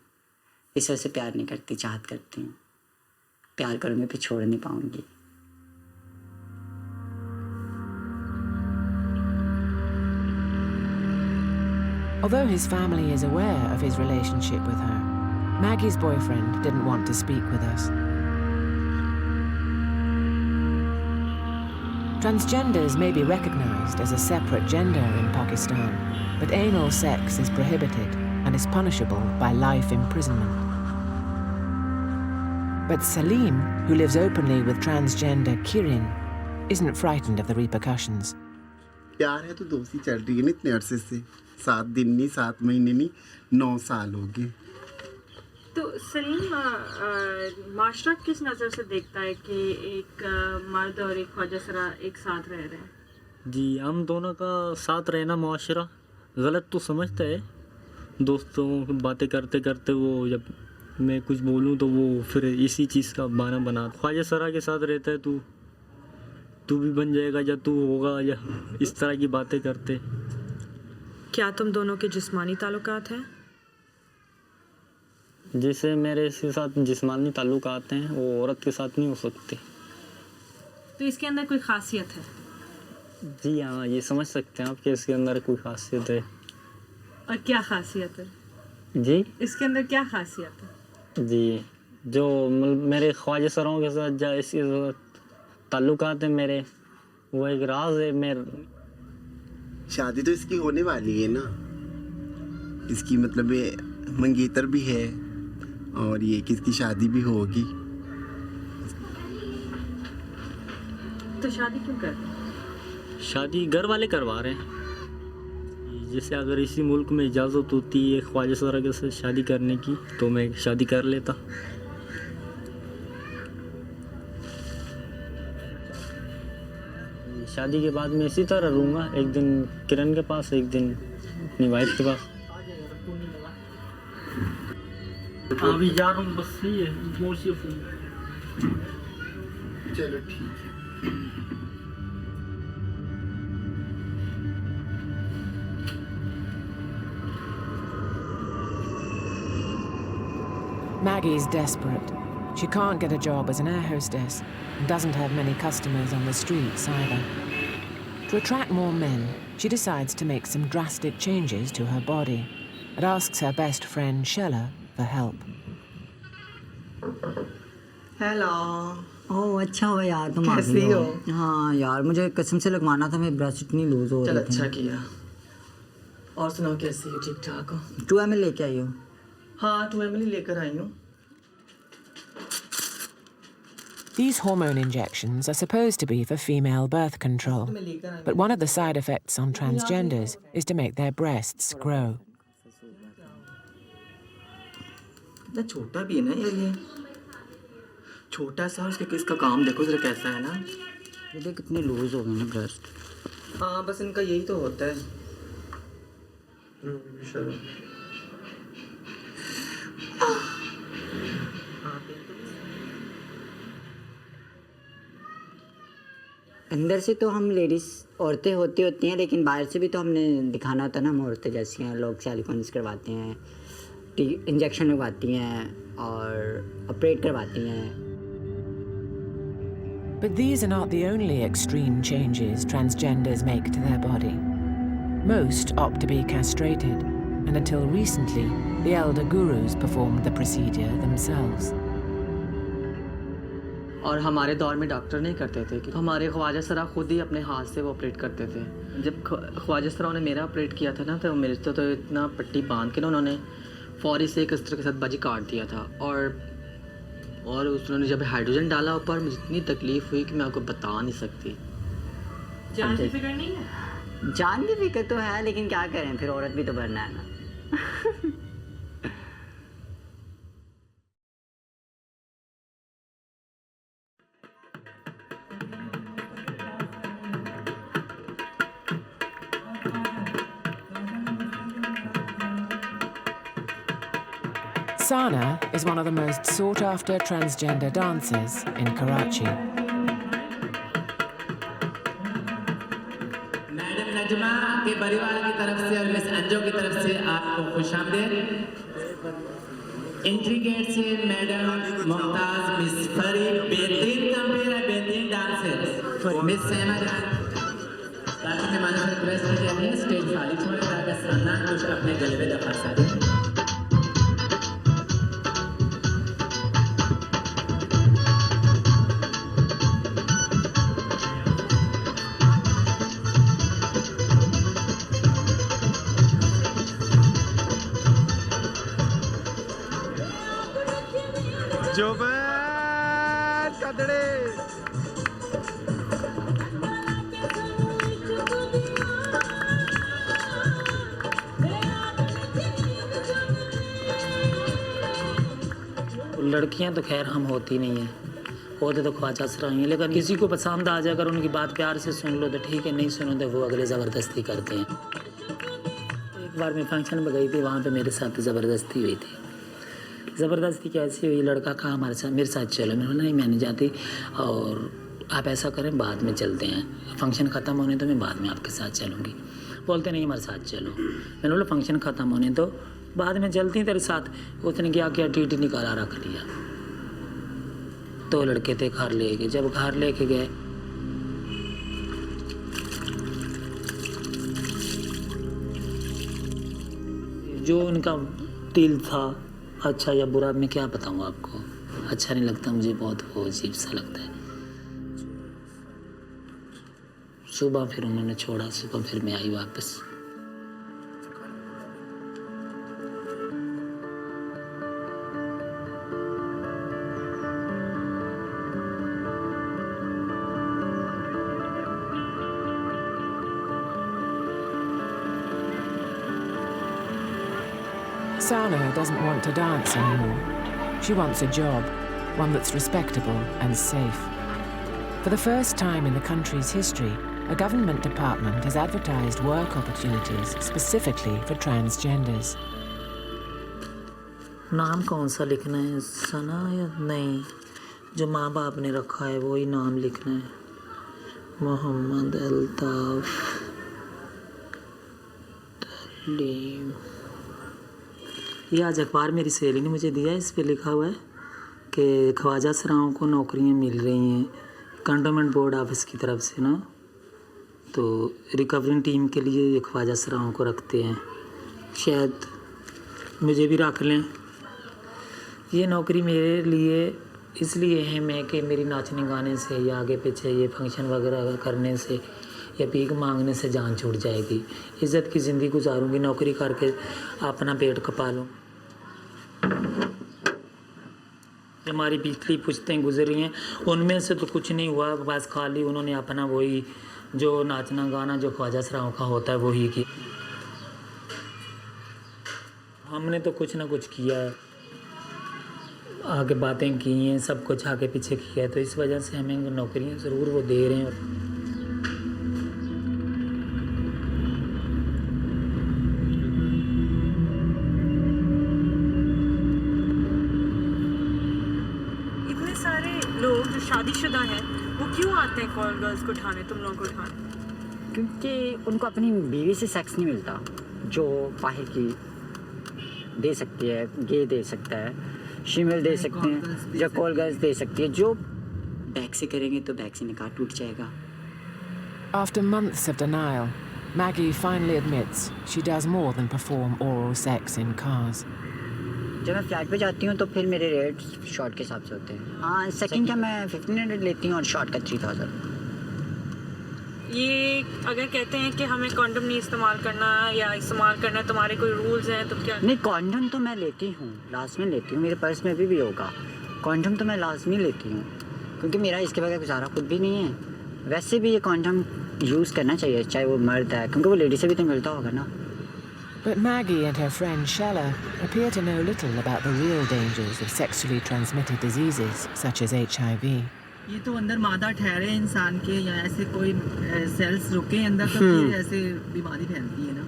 Speaker 5: इस वजह से प्यार नहीं करती चाहत करती हूँ प्यार करूँगी फिर छोड़ नहीं पाऊँगी
Speaker 2: Although his family is aware of his relationship with her, Maggie's boyfriend didn't want to speak with us. Transgenders may be recognized as a separate gender in Pakistan, but anal sex is prohibited and is punishable by life imprisonment. But Salim, who lives openly with transgender Kirin, isn't frightened of the repercussions.
Speaker 18: प्यार है तो दोस्ती चल रही है ना इतने अरसे से 7 दिन नहीं 7 महीने नहीं 9 साल हो गए
Speaker 19: तो सलीम माशरा किस नज़र से देखता है कि एक मर्द और एक ख्वाजा सरा एक साथ रह रहे हैं
Speaker 9: जी हम दोनों का साथ रहना माशरा गलत तो समझता है दोस्तों बातें करते करते वो जब मैं कुछ बोलूँ तो वो फिर इसी चीज़ का बहाना बना ख्वाजा सरा के साथ रहता है तू भी बन जाएगा या तू होगा या इस तरह की बातें करते
Speaker 19: क्या तुम दोनों के जिस्मानी ताल्लुकात हैं
Speaker 9: जैसे मेरे इसके साथ जिस्मानी ताल्लुकात हैं वो औरत के साथ नहीं हो सकते
Speaker 19: तो इसके अंदर कोई खासियत है
Speaker 9: जी हाँ ये समझ सकते हैं आप कि इसके अंदर कोई खासियत है
Speaker 19: और क्या खासियत है
Speaker 9: जी
Speaker 19: इसके अंदर क्या खासियत है
Speaker 9: जी जो मेरे ख्वाजा सरों के साथ जा इसके साथ ताल्लुकात है मेरे वो एक राज है मेरे
Speaker 18: शादी तो इसकी होने वाली है ना इसकी मतलब ये मंगेतर भी है और ये किसकी शादी भी होगी
Speaker 19: तो शादी क्यों कर रहे हैं
Speaker 9: शादी घर वाले करवा रहे हैं जैसे अगर इसी मुल्क में इजाज़त होती है ख्वाजा सरा के साथ शादी करने की तो मैं शादी कर लेता शादी के बाद मैं इसी तरह रहूँगा एक दिन किरण के पास एक दिन अपनी वाइफ के पास अभी जा रहा हूँ बस सही है
Speaker 18: चलो ठीक है
Speaker 2: Maggie's desperate. She can't get a job as an air hostess and doesn't have many customers on the streets either. To attract more men, she decides to make some drastic changes to her body and asks her best friend Shella for help.
Speaker 5: Hello. Oh अच्छा हुआ यार तुम आ गई। कैसी हो? हाँ यार मुझे कसम से लगवाना था, मेरी ब्रेस्ट इतनी लूज हो रही थी।
Speaker 20: चल अच्छा किया। और सुनाओ कैसी हो? ठीक ठाक हो?
Speaker 5: 2 ml लेके आई हो?
Speaker 20: हाँ 2 ml लेकर आई हूँ।
Speaker 2: These hormone injections are supposed to be for female birth control, but one of the side effects on transgenders is to make their breasts grow.
Speaker 20: इतना छोटा भी है ना ये छोटा सा, उसके इसका काम देखो जरा कैसा है ना।
Speaker 5: ये देख कितने लूज हो गए ना ब्रेस्ट।
Speaker 20: हाँ बस इनका यही तो होता है। चलो
Speaker 5: अंदर से तो हम लेडीज़ औरतें होती हैं, लेकिन बाहर से भी तो हमने दिखाना होता है ना, हम औरतें जैसी हैं। लोग सिलिकॉन्स करवाते हैं, इंजेक्शन लगवाती हैं और ऑपरेट करवाती हैं।
Speaker 2: But these are not the only extreme changes transgenders make to their body. Most opt to be castrated, and until recently, the elder gurus performed the procedure themselves.
Speaker 20: और हमारे दौर में डॉक्टर नहीं करते थे कि हमारे ख्वाजा सरा खुद ही अपने हाथ से वो ऑपरेट करते थे। जब ख्वाजा सरा ने मेरा ऑपरेट किया था ना, तो मेरे तो इतना पट्टी बांध के ना उन्होंने फौरी से एक अस्त्र के साथ बाजी काट दिया था। और उन्होंने जब हाइड्रोजन डाला ऊपर, मुझे इतनी तकलीफ हुई कि मैं आपको बता नहीं सकती।
Speaker 19: जान की फिक्र नहीं है?
Speaker 5: जान की फिक्र तो है, लेकिन क्या करें, फिर औरत भी तो बनना है ना।
Speaker 2: Sana is one of the most sought-after transgender dancers in Karachi.
Speaker 21: Madam Najma के परिवार की तरफ से और मिस अंजो की तरफ से आपको खुशामदीद। एंट्री गेट से मैडम मुमताज, मिस फरी, बेहतरीन कंपेयर, बेहतरीन डांसर मिस सैमा जान। ताकि मेहमानों से रिक्वेस्ट की जाती है स्टेज खाली छोड़े ताकि सन्ना कुछ अपने जलवे दिखा सके।
Speaker 9: लड़कियां तो खैर हम होती नहीं है, होते तो ख्वाजा सरा ही हैं, लेकिन किसी को पसंद आ जाए, अगर उनकी बात प्यार से सुन लो तो ठीक है, नहीं सुनो तो वो अगले ज़बरदस्ती करते हैं। एक बार मैं फंक्शन में गई थी, वहाँ पे मेरे साथ ज़बरदस्ती हुई थी। ज़बरदस्ती कैसी हुई, लड़का कहा हमारे साथ, मेरे साथ चलो। मैंने बोला नहीं मैं नहीं जाती, और आप ऐसा करें बाद में चलते हैं, फंक्शन ख़त्म होने तो मैं बाद में आपके साथ चलूँगी। बोलते नहीं हमारे साथ चलो। मैंने बोला फंक्शन ख़त्म होने तो बाद में चलती तेरे साथ। उसने क्या किया, टीटी निकाला रख दिया। 2 लड़के थे, घर ले गए। जब घर लेके गए जो उनका दिल था, अच्छा या बुरा मैं क्या बताऊँ आपको, अच्छा नहीं लगता मुझे, बहुत वो अजीब सा लगता है। सुबह फिर उन्होंने छोड़ा, सुबह फिर मैं आई वापस।
Speaker 2: Sana doesn't want to dance anymore. She wants a job, one that's respectable and safe. For the first time in the country's history, a government department has advertised work opportunities specifically for transgenders.
Speaker 9: नाम कौन सा लिखना है, सना या नहीं? जो माँ बाप ने रखा है वही नाम लिखना है। मोहम्मद अल्ताफ तलीम। ये आज अखबार मेरी सहेली ने मुझे दिया है, इस पे लिखा हुआ है कि ख्वाजा सराओं को नौकरियां मिल रही हैं कंटोनमेंट बोर्ड ऑफिस की तरफ से ना, तो रिकवरिंग टीम के लिए ये ख्वाजा सराओं को रखते हैं, शायद मुझे भी रख लें। ये नौकरी मेरे लिए इसलिए है मैं कि मेरी नाचने गाने से या आगे पीछे ये फंक्शन वगैरह करने से या भीख मांगने से जान छूट जाएगी। इज़्ज़त की ज़िंदगी गुजारूंगी, नौकरी करके अपना पेट खपा लूँ। हमारी पिछली पुश्तें गुजरी हैं, उनमें से तो कुछ नहीं हुआ, बस खाली उन्होंने अपना वही जो नाचना गाना जो ख्वाजा सराओं का होता है वही की। हमने तो कुछ ना कुछ किया है, आगे बातें की हैं, सब कुछ आगे पीछे किया है, तो इस वजह से हमें नौकरियां ज़रूर वो दे रहे हैं।
Speaker 19: इतने सारे लोग जो शादीशुदा हैं वो क्यों आते हैं कॉल गर्ल्स को उठाने, तुम लोगों को उठाने?
Speaker 5: क्योंकि उनको अपनी बीवी से सेक्स नहीं मिलता जो बाहर की दे सकती है, गे दे सकता है, फीमेल दे सकते हैं, जो कॉल गर्ल्स दे सकती है। जो बैक से करेंगे तो बैक से निकाह टूट जाएगा।
Speaker 2: After months of denial, Maggie finally admits she does more than perform oral sex in cars.
Speaker 5: जब मैं फ्लैट पे जाती हूँ तो फिर मेरे रेट शॉर्ट के हिसाब से होते हैं। हाँ, सेकंड का मैं 1500 लेती हूँ और शॉर्ट का 3000।
Speaker 19: ये अगर कहते हैं कि हमें कॉन्डम नहीं इस्तेमाल करना या इस्तेमाल करना है, तुम्हारे कोई रूल्स हैं तो क्या?
Speaker 5: नहीं, कॉन्डम तो मैं लेती हूँ, लाजमी लेती हूँ, मेरे पर्स में भी होगा। कॉन्डम तो मैं लाजमी लेती हूँ क्योंकि मेरा इसके बगैर गुजारा खुद भी नहीं है। वैसे भी ये कॉन्डम यूज़ करना चाहिए, चाहे वो मर्द है, क्योंकि वो लेडी से भी तो मिलता होगा ना।
Speaker 2: But Maggie and her friend Shella appear to know little about the real dangers of sexually transmitted diseases such as HIV.
Speaker 11: ये तो अंदर मादा ठहरे इंसान के या ऐसे कोई सेल्स रुके अंदर तो फिर ऐसे बीमारी फैलती है ना।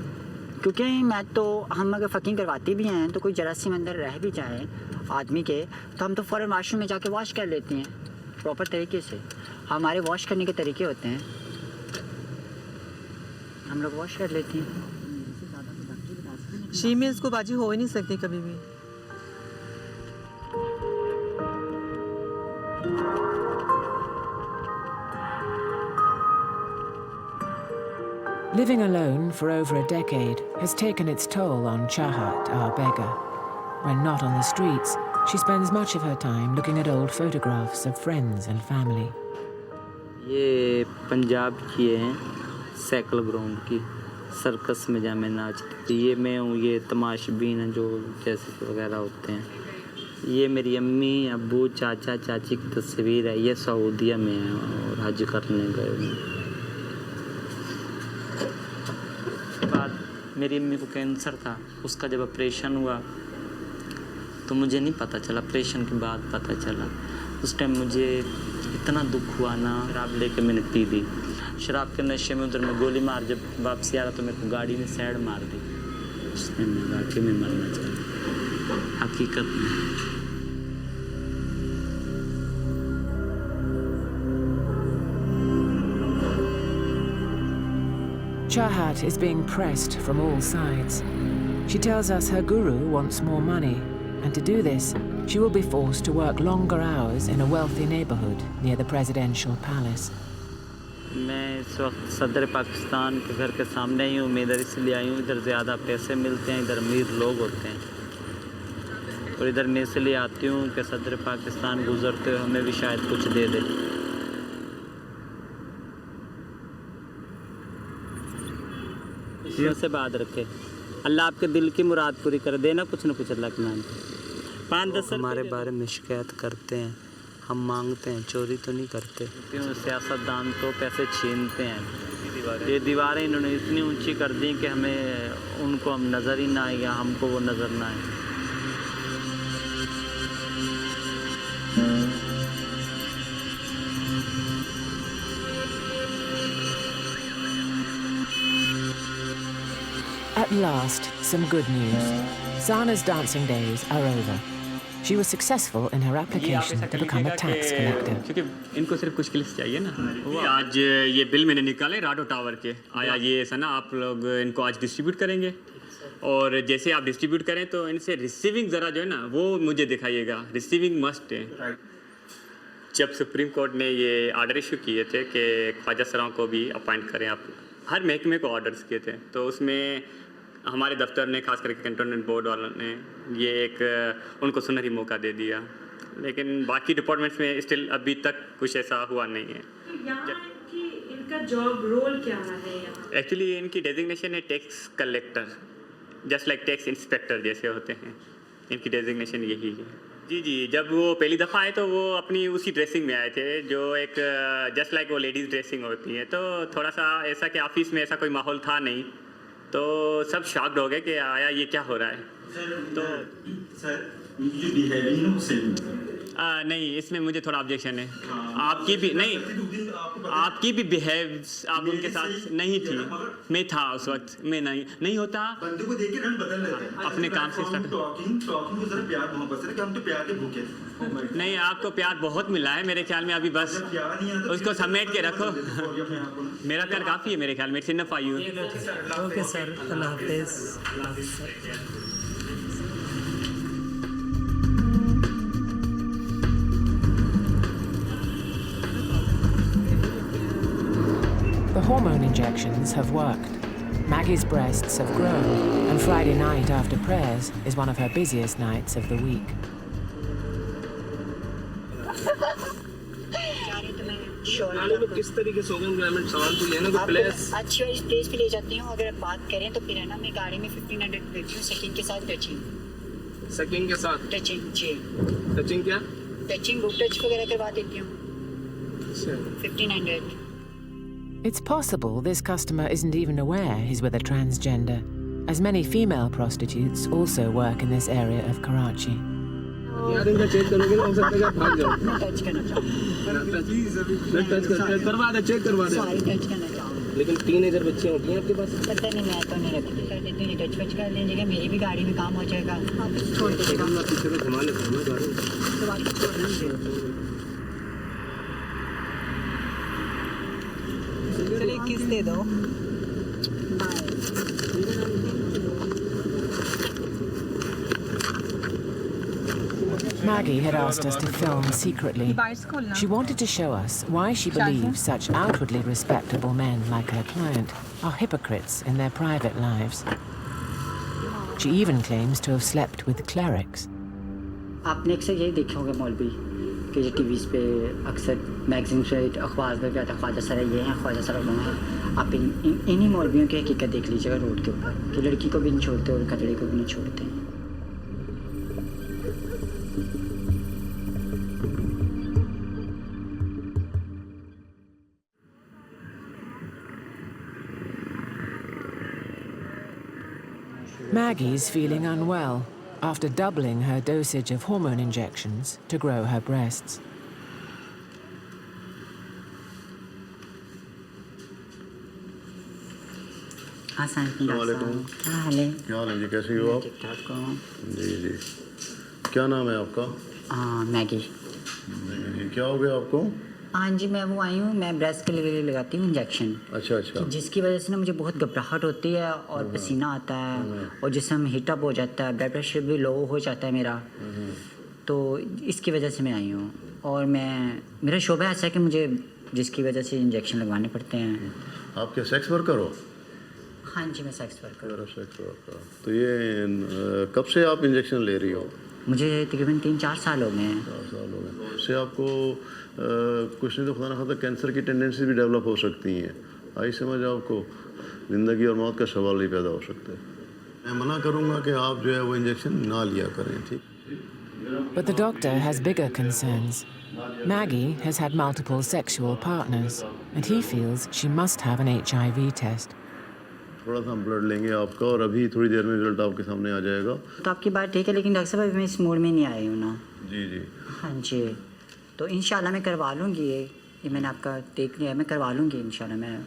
Speaker 5: क्योंकि मैं तो हम अगर फकिंग करवाती भी हैं तो कोई जरासीम अंदर रह भी जाए आदमी के तो हम तो फ़ौरन वाशरूम में जाके वॉश कर लेते हैं प्रॉपर तरीके से। हमारे वॉश करने के तरीके होते हैं, हम लोग वॉश कर लेते हैं।
Speaker 11: फीमेल्स को बाजी हो ही नहीं सकती कभी भी।
Speaker 2: Living alone for over a decade has taken its toll on Chahat, our beggar. When not on the streets, she spends much of her time looking at old photographs of friends and family.
Speaker 15: ये पंजाब की है, cycle ground की, circus में जहाँ मैं नाचती थी। ये मैं हूँ, ये तमाशबीन हैं जो जैसे वगैरह होते हैं। ये मेरी अम्मी, अब्बू, चाचा, चाची की तस्वीर है। ये सऊदीया में है और हज करने गए हैं। बाद मेरी अम्मी को कैंसर था, उसका जब ऑपरेशन हुआ तो मुझे नहीं पता चला, ऑपरेशन के बाद पता चला। उस टाइम मुझे इतना दुख हुआ ना, शराब लेके मैंने पी दी। शराब के नशे में उधर मैं गोली मार, जब वापसी आ रहा तो मेरे को गाड़ी ने साइड मार दी। उस टाइम मैं वाकई में मरना चाहता, हकीकत में।
Speaker 2: Chahat is being pressed from all sides. She tells us her guru wants more money, and to do this, she will be forced to work longer hours in a wealthy neighborhood near the presidential palace.
Speaker 15: मैं इस वक्त सदर पाकिस्तान के घर के सामने ही हूँ। मैं इधर इसलिए आई हूँ, इधर ज़्यादा पैसे मिलते हैं, इधर अमीर लोग होते हैं, और इधर मैं इसलिए आती हूँ कि सदर पाकिस्तान गुजरते हुए हमें भी शायद कुछ दे दे। से बात रखे, अल्लाह आपके दिल की मुराद पूरी कर देना, कुछ न कुछ अल्लाह के नाम पे। 5-10 हमारे बारे में शिकायत करते हैं, हम मांगते हैं, चोरी तो नहीं करते। सियासतदान तो पैसे छीनते हैं। ये दीवारें इन्होंने इतनी ऊंची कर दी कि हमें उनको हम नज़र ही ना आए या हमको वो नज़र ना आए।
Speaker 2: At last, some good news. Sana's dancing days are over. She was successful in her application to become a tax collector.
Speaker 1: क्योंकि इनको सिर्फ कुछ क्लिक्स चाहिए ना। आज ये बिल मैंने निकाले राडो टावर के, आया ये ऐसा ना, आप लोग इनको आज डिस्ट्रीब्यूट करेंगे और जैसे आप डिस्ट्रीब्यूट करें तो इनसे रिसीविंग ज़रा जो है ना वो मुझे दिखाइएगा, रिसीविंग मस्ट है। जब सुप्रीम कोर्ट ने ये आर्डर इशू किए थे कि ख्वाजा सराओं को भी अपॉइंट करें, आप हर महकमे को ऑर्डर्स किए थे, तो उसमें हमारे दफ्तर ने खास करके कंटोनमेंट बोर्ड वालों ने ये एक उनको सुनहरी मौका दे दिया, लेकिन बाकी डिपार्टमेंट्स में स्टिल अभी तक कुछ ऐसा हुआ नहीं है।
Speaker 19: इनका जॉब रोल क्या है?
Speaker 1: एक्चुअली इनकी डेजिग्नेशन है tax collector, just like tax inspector जैसे होते हैं, इनकी डेजिग्नेशन यही है। जी, जब वो पहली दफ़ा आए तो वो अपनी उसी ड्रेसिंग में आए थे जो एक जस्ट लाइक वो लेडीज़ ड्रेसिंग होती है, तो थोड़ा सा ऐसा कि ऑफिस में ऐसा कोई माहौल था नहीं, तो सब शॉक्ड हो गए कि आया ये क्या हो रहा है। तो नहीं, इसमें मुझे थोड़ा ऑब्जेक्शन है। आपकी भी नहीं, आपकी भी बिहेव आप उनके साथ नहीं थी। मैं था उस वक्त, मैं नहीं होता।
Speaker 22: बंदे को देख के रंग बदल लेते हैं
Speaker 1: अपने काम से
Speaker 22: टॉकिंग को जरा प्यार मोहब्बत से, कि हम तो प्यार के भूखे हैं।
Speaker 1: नहीं, आपको प्यार बहुत मिला है मेरे ख्याल में, अभी बस उसको समेट के रखो। मेरा प्यार काफ़ी है मेरे ख्याल में, it's enough for you.
Speaker 9: Okay sir, अल्लाह हाफिज़।
Speaker 2: The hormone injections have worked. Maggie's breasts have grown, and Friday night after prayers is one of her busiest nights of the week.
Speaker 4: किस तरीके से होगा सवाल तो ये है ना कि प्लेस
Speaker 5: अच्छी वाली स्टेज पे ले जाती हूँ। अगर बात करें तो फिर है ना, मैं गाड़ी में 1500 देती हूँ सेकंड के साथ टचिंग।
Speaker 4: सेकंड के साथ
Speaker 5: टचिंग? जी।
Speaker 4: टचिंग क्या?
Speaker 5: टचिंग रूट टच वगैरह करवा देती हूँ। 1500।
Speaker 2: It's possible this customer isn't even aware he's with a transgender, as many female prostitutes also work in this area of Karachi.
Speaker 4: यार इनका चेक करोगे ना, हो सकता है कि आप भाग जाओ।
Speaker 5: मैं टच करना चाहूँ।
Speaker 4: करवा दे, चेक करवा दे।
Speaker 5: सॉरी, टच करना चाहूँ।
Speaker 4: लेकिन 3000 बच्चियाँ होती हैं आपके पास?
Speaker 5: पता नहीं, मैं तो नहीं रखती, कर देती हूँ। टच वच कर लीजिएगा, मेरी भी गाड़ी में काम हो जाएगा। आप छोड़ दीजिएगा।
Speaker 4: मैं पीछे में घुमा लेता हूँ गाड़ी।
Speaker 5: तो आप छोड़ दीजिए। चलिए किस दे दो।
Speaker 2: Maggie had asked us to film secretly. She wanted to show us why she believes such outwardly respectable men like her client are hypocrites in their private lives. She even claims to have slept with clerics.
Speaker 5: आपने अक्सर यही देखे होंगे मौलवी कि जो TVs पे अक्सर मैगजीन पे अखबार में क्या था, ख्वाजा सरा ये हैं, ख्वाजा सरा वो हैं। आप इन्हीं मौलवियों की हकीकत देख लीजिएगा रोड के ऊपर, कि लड़की को भी नहीं छोड़ते और कतरे को भी नहीं छोड़ते।
Speaker 2: Maggie's feeling unwell after doubling her dosage of hormone injections to grow her breasts.
Speaker 22: क्या हाल है जी, कैसी हो आप? जी, क्या नाम है आपका?
Speaker 5: मैगी।
Speaker 22: जी, क्या हो गया आपको?
Speaker 5: हाँ जी, मैं वो आई हूँ, मैं ब्रेस्ट के लिए लगाती हूँ इंजेक्शन।
Speaker 22: अच्छा।
Speaker 5: जिसकी वजह से ना मुझे बहुत घबराहट होती है और पसीना आता है और जिसम हीटअप हो जाता है, ब्लड प्रेशर भी लो हो जाता है मेरा, तो इसकी वजह से मैं आई हूँ। और मेरा शोबा ऐसा है कि मुझे जिसकी वजह से इंजेक्शन लगवाने पड़ते हैं।
Speaker 22: आप क्या सेक्स वर्कर हो?
Speaker 5: हाँ जी, मैं सेक्स वर्कर।
Speaker 22: तो ये कब से आप इंजेक्शन ले रही हो?
Speaker 5: मुझे तकरीबन 3-4 साल हो गए हैं।
Speaker 22: 4 साल हो गए। उससे आपको कुछ नहीं तो खुदा न खास्ता कैंसर की टेंडेंसी भी डेवलप हो सकती हैं। आई समझ आपको, ज़िंदगी और मौत का सवाल ही पैदा हो सकता है। मैं मना करूँगा कि आप जो है वो इंजेक्शन ना लिया करें, ठीक?
Speaker 2: But the doctor has bigger concerns. Maggie has had multiple sexual partners, and he feels she must have an HIV test.
Speaker 22: थोड़ा सा हम ब्लड लेंगे आपका और अभी थोड़ी देर में रिजल्ट आपके सामने आ जाएगा।
Speaker 5: तो आपकी बात ठीक है, लेकिन डॉक्टर साहब मैं इस मूड में नहीं आई हूँ ना।
Speaker 22: जी।
Speaker 5: हाँ जी, तो इंशाल्लाह मैं करवा लूँगी। ये मैंने आपका देख लिया है, मैं करवा लूँगी इंशाल्लाह। मैं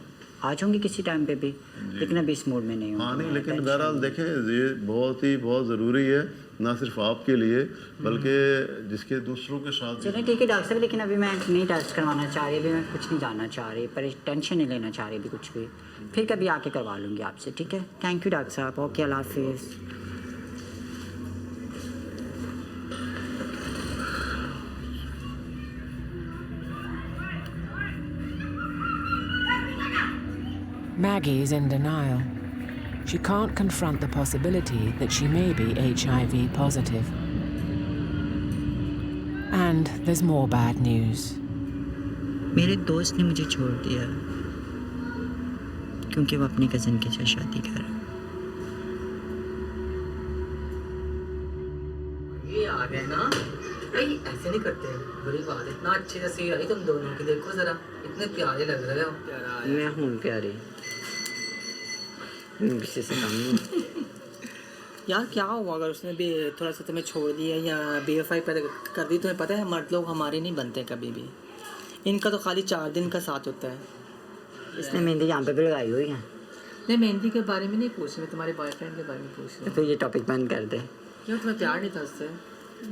Speaker 5: आ जाऊँगी किसी टाइम पे भी, लेकिन अभी इस मूड में नहीं हूँ।
Speaker 22: हाँ नहीं, लेकिन बहरहाल देखें ये बहुत ज़रूरी है, ना सिर्फ आपके लिए बल्कि जिसके दूसरों के साथ।
Speaker 5: चलिए ठीक है डॉक्टर साहब, लेकिन अभी मैं नहीं टेस्ट करवाना चाह रही, अभी मैं कुछ नहीं जानना चाह रही, पर टेंशन नहीं लेना चाह रही अभी कुछ भी, फिर कभी आके करवा लूँगी आपसे, ठीक है? थैंक यू डॉक्टर साहब, ओके, अल्लाह हाफिज़।
Speaker 2: Maggie is in denial. She can't confront the possibility that she may be HIV positive. And there's more bad news.
Speaker 5: मेरे दोस्त ने मुझे छोड़ दिया क्योंकि वो अपनी कज़न के साथ शादी कर रहा है।
Speaker 20: ये आ गए ना, नहीं ऐसे नहीं करते, बुरी बात। इतना अच्छी तस्वीर आई तुम दोनों की, देखो जरा, इतने प्यारे लग रहे हो।
Speaker 5: मैं हूँ प्यारी, किसी से कम नहीं।
Speaker 20: यार क्या हुआ अगर उसने भी थोड़ा सा तुम्हें छोड़ दिया या बेवफाई पैदा कर दी? तुम्हें पता है मर्द लोग हमारे नहीं बनते कभी भी, इनका तो खाली 4 दिन का साथ होता है।
Speaker 5: इसने मेहंदी यहाँ पे भी लगाई हुई है।
Speaker 20: नहीं मेहंदी के बारे में नहीं पूछ, मैं तुम्हारे बॉयफ्रेंड के बारे में पूछ रही हूँ।
Speaker 5: तो ये टॉपिक बंद कर दे।
Speaker 20: क्यों, तुम्हें प्यार नहीं था उससे?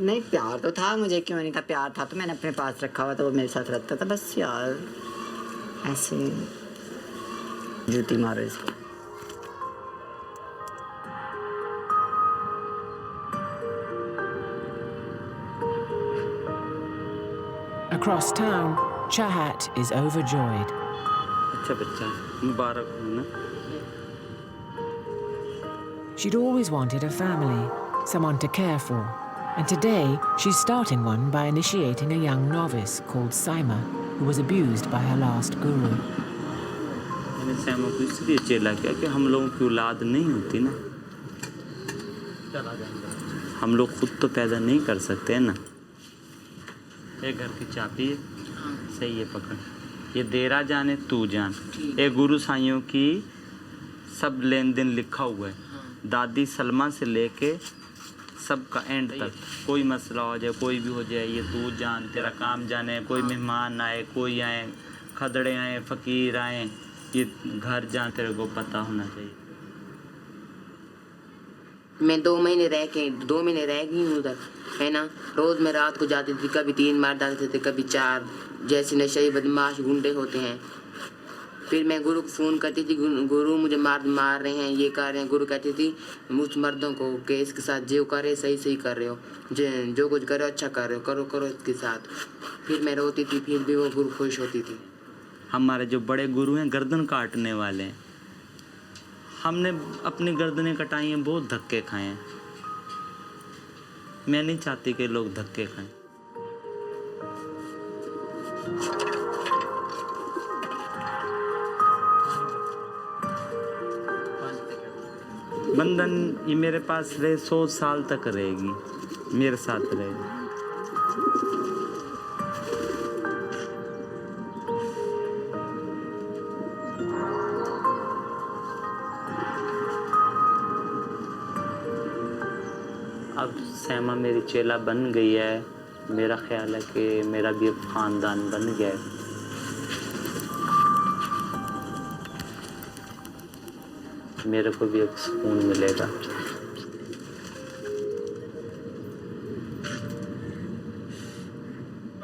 Speaker 5: नहीं प्यार तो था, मुझे क्यों नहीं था, प्यार था तो मैंने अपने पास रखा हुआ, तो वो मेरे साथ रहता था, बस यार ऐसे जूती मारो इसको।
Speaker 2: Across town, Chahat is overjoyed.
Speaker 15: अच्छा बच्चा, मुबारक हो ना।
Speaker 2: She'd always wanted a family, someone to care for, and today she's starting one by initiating a young novice called Saima, who was abused by her last guru.
Speaker 15: मैंने सैमा को इसलिए चेला किया कि हम लोगों की औलाद नहीं होती ना, हम लोग खुद तो पैदा नहीं कर सकते हैं ना। ये घर की चाबी है, सही है, पकड़, ये देरा जाने तू जान, ये गुरु साइयों की सब लेन देन लिखा हुआ है, दादी सलमा से लेके सबका एंड तक। कोई मसला हो जाए, कोई भी हो जाए, ये तू जान, तेरा काम जाने, कोई मेहमान आए, कोई आए, खदड़े आए, फ़कीर आए, ये घर जान, तेरे को पता होना चाहिए।
Speaker 3: मैं 2 महीने रह गई हूँ उधर, है ना। रोज़ मैं रात को जाती थी, कभी 3 मार डालते थे, कभी 4, जैसे नशे बदमाश गुंडे होते हैं। फिर मैं गुरु को फ़ोन करती थी, गुरु मुझे मार रहे हैं, ये कर रहे हैं। गुरु कहती थी उस मर्दों को कि इसके साथ जो करे सही कर रहे हो, जो कुछ करे अच्छा कर रहे हो, करो इसके साथ। फिर मैं रोती थी, फिर भी वो गुरु खुश होती थी।
Speaker 15: हमारे जो बड़े गुरु हैं गर्दन काटने वाले हैं, हमने अपनी गर्दनें कटाई हैं, बहुत धक्के खाए हैं। मैं नहीं चाहती कि लोग धक्के खाएं। बंधन ये मेरे पास रहे 100 साल तक रहेगी, मेरे साथ रहेगी। अब सैमा मेरी चेला बन गई है, मेरा ख्याल है कि मेरा भी एक ख़ानदान बन गया है। मेरे को भी एक सुकून मिलेगा।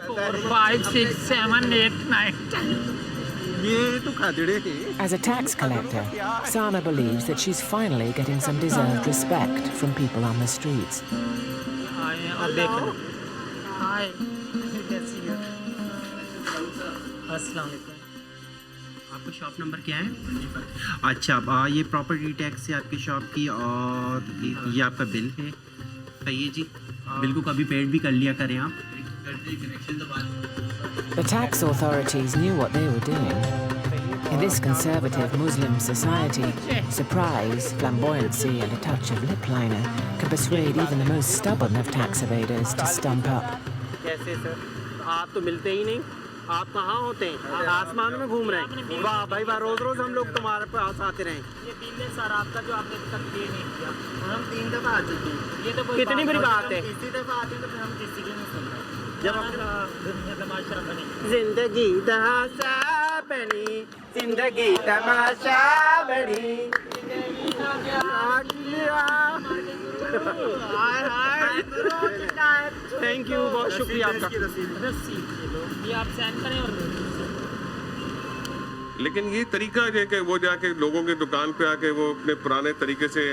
Speaker 11: 4, 5, 6, 7, 8, 9.
Speaker 2: As a tax collector, Sana believes that she's finally getting some deserved respect from people on the streets.
Speaker 11: Hello. Hi. कैसी हो? अस्सलाम वालेकुम।
Speaker 13: आपका शॉप नंबर क्या है? अच्छा, ये प्रॉपर्टी टैक्स है आपकी शॉप की, और ये आपका बिल है। सही है जी, बिल को कभी पेड भी कर लिया करें आप।
Speaker 2: The tax authorities knew what they were doing. In this conservative Muslim society, surprise, flamboyancy and a touch of lip liner can persuade even the most stubborn of tax evaders to stump up.
Speaker 13: कैसे sir, आप तो मिलते ही नहीं, आप कहाँ होते हैं? आसमान में घूम रहे हैं। वाह भाई वाह, रोज हम लोग तुम्हारे पास आते रहे।
Speaker 11: ये बिल है सर आपका जो आपने अभी तक पे नहीं किया। हम 3 दफ़ा आ चुके हैं। ये तो कोई
Speaker 13: कितनी बड़ी बात है।
Speaker 11: इसी दफ़ा आते हैं तो फिर हम किसी की नहीं सुन रहे।
Speaker 13: जब
Speaker 11: दुनिया का माशरा बने।
Speaker 13: जिंदगी दा
Speaker 21: बड़ी जिंदगी तमाशा बड़ी
Speaker 11: थैंक यू, बहुत शुक्रिया आपका।
Speaker 9: ये आप सेंड करें और
Speaker 8: लेकिन ये तरीका है कि वो जाके लोगों के दुकान पे आके वो अपने पुराने तरीके से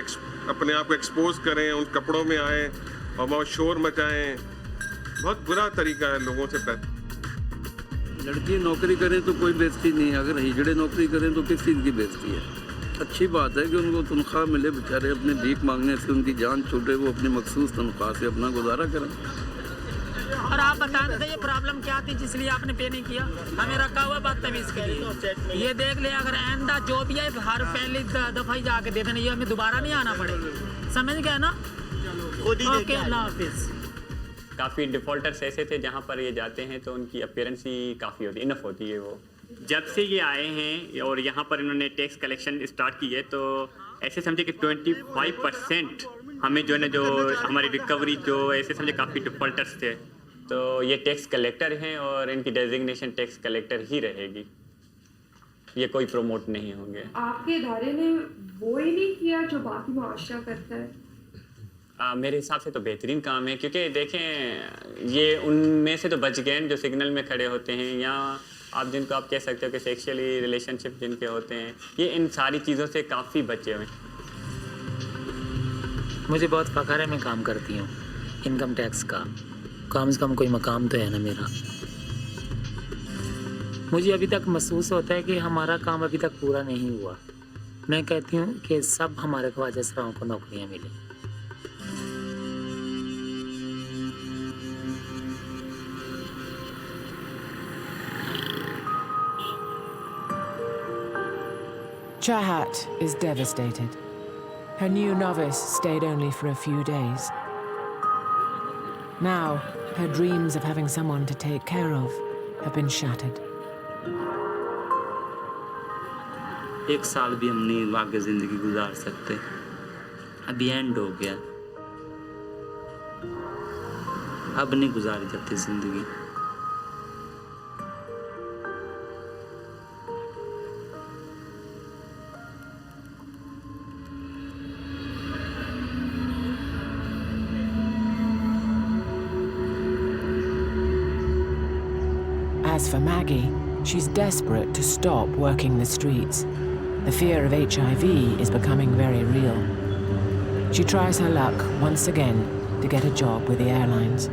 Speaker 8: अपने आप को एक्सपोज करें, उन कपड़ों में आए और बहुत शोर मचाएं, बहुत बुरा तरीका है लोगों से
Speaker 14: लड़की नौकरी करें तो कोई बेइज्जती नहीं है, अगर हिजड़े नौकरी करें तो किस चीज़ की बेइज्जती है। अच्छी बात है कि उनको तनख्वाह मिले, बेचारे अपने भीख मांगने से उनकी जान छूटे, वो अपनी मखसूस तनख्वाह से अपना गुजारा करें।
Speaker 9: और आप बता रहे थे ये प्रॉब्लम क्या थी जिसलिए आपने पे नहीं किया, हमें रखा हुआ बदतमीज के लिए। ये देख ले, अगर आइंदा जो भी है हर पहली दफा ही जाके दे देना, ये हमें दोबारा नहीं आना पड़ेगा, समझ गए ना? ओके, अल्लाह हाफिज।
Speaker 1: काफ़ी डिफ़ॉल्टर्स ऐसे थे जहाँ पर ये जाते हैं तो उनकी अपीयरेंस ही काफ़ी होती है, इनफ होती है वो। जब से ये आए हैं और यहाँ पर इन्होंने टैक्स कलेक्शन स्टार्ट की है तो ऐसे समझे कि 25% हमें जो है ना, जो हमारी रिकवरी जो ऐसे समझे काफ़ी डिफ़ॉल्टर्स थे, तो ये टैक्स कलेक्टर हैं और इनकी डेजिग्नेशन टैक्स कलेक्टर ही रहेगी, ये कोई प्रमोट नहीं होंगे।
Speaker 19: आपके इदारे ने वो ही नहीं किया जो बाकी मुआशरा करता है?
Speaker 1: मेरे हिसाब से तो बेहतरीन काम है, क्योंकि देखें ये उनमें से तो बच गए जो सिग्नल में खड़े होते हैं, या आप जिनको आप कह सकते हो कि सेक्सुअली रिलेशनशिप जिनके होते हैं, ये इन सारी चीज़ों से काफ़ी बचे हुए।
Speaker 9: मुझे बहुत फ़ख्र है मैं काम करती हूँ इनकम टैक्स का, कम से कम कोई मकाम तो है ना मेरा। मुझे अभी तक महसूस होता है कि हमारा काम अभी तक पूरा नहीं हुआ। मैं कहती हूँ कि सब हमारे ख्वाजा सराओं को नौकरियाँ मिलें।
Speaker 2: Chahat is devastated. Her new novice stayed only for a few days. Now, her dreams of having someone to take care of have been shattered.
Speaker 15: एक साल भी हम नहीं आगे ज़िंदगी गुजार सकते, अभी एंड हो गया, अब नहीं गुजारी जाती ज़िंदगी।
Speaker 2: As for Maggie, she's desperate to stop working the streets. The fear of HIV is becoming very real. She tries her luck once again to get a job with the airlines.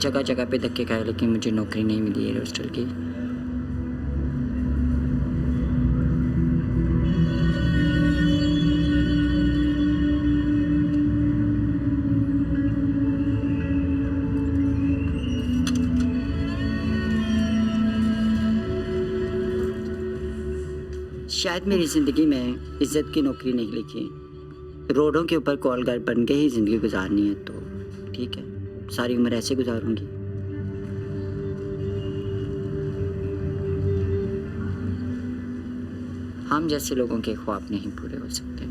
Speaker 5: जगह जगह पे धक्के खाए लेकिन मुझे नौकरी नहीं मिली air hostel की। शायद मेरी ज़िंदगी में इज्जत की नौकरी नहीं लिखी, रोडों के ऊपर कॉल गार्ड बन के ही ज़िंदगी गुजारनी है, तो ठीक है, सारी उम्र ऐसे गुजारूंगी। हम जैसे लोगों के ख्वाब नहीं पूरे हो सकते।